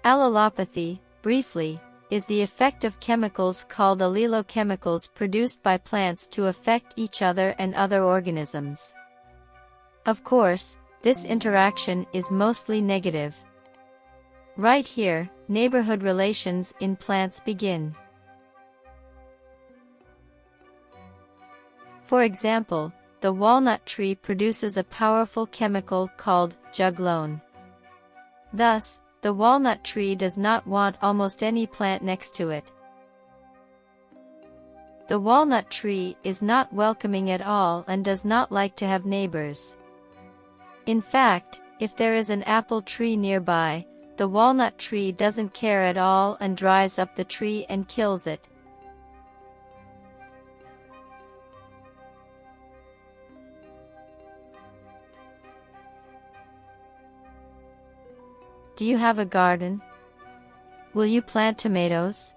Allelopathy, briefly, is the effect of chemicals called allelochemicals produced by plants to affect each other and other organisms. Of course, this interaction is mostly negative. Right here, neighborhood relations in plants begin. For example, the walnut tree produces a powerful chemical called juglone. Thus, the walnut tree does not want almost any plant next to it. The walnut tree is not welcoming at all and does not like to have neighbors. In fact, if there is an apple tree nearby, the walnut tree doesn't care at all and dries up the tree and kills it. Do you have a garden? Will you plant tomatoes?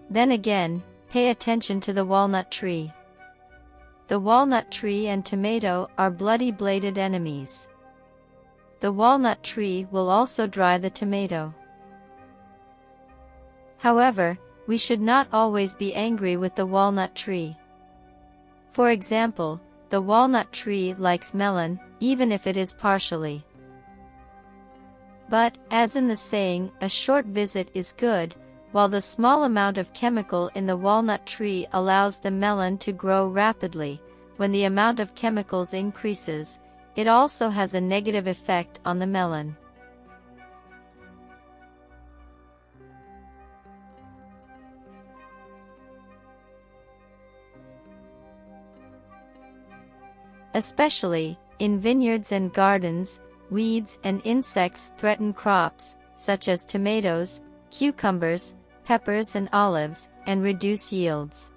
Then again, pay attention to the walnut tree. The walnut tree and tomato are bloody-bladed enemies. The walnut tree will also dry the tomato. However, we should not always be angry with the walnut tree. For example, the walnut tree likes melon, even if it is partially. But, as in the saying, a short visit is good, while the small amount of chemical in the walnut tree allows the melon to grow rapidly, when the amount of chemicals increases, it also has a negative effect on the melon. Especially, in vineyards and gardens, weeds and insects threaten crops, such as tomatoes, cucumbers, peppers and olives, and reduce yields.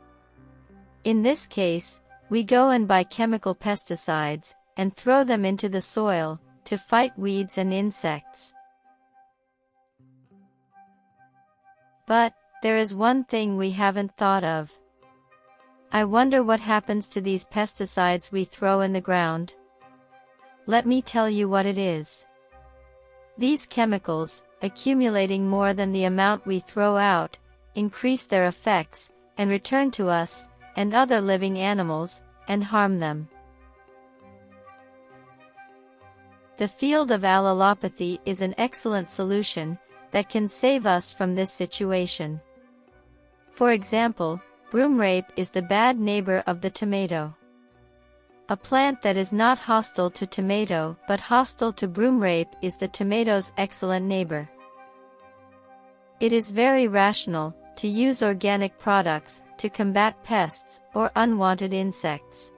In this case, we go and buy chemical pesticides, and throw them into the soil, to fight weeds and insects. But, there is one thing we haven't thought of. I wonder what happens to these pesticides we throw in the ground. Let me tell you what it is. These chemicals, accumulating more than the amount we throw out, increase their effects, and return to us, and other living animals, and harm them. The field of allelopathy is an excellent solution, that can save us from this situation. For example, broom rape is the bad neighbor of the tomato. A plant that is not hostile to tomato but hostile to broom rape is the tomato's excellent neighbor. It is very rational to use organic products to combat pests or unwanted insects.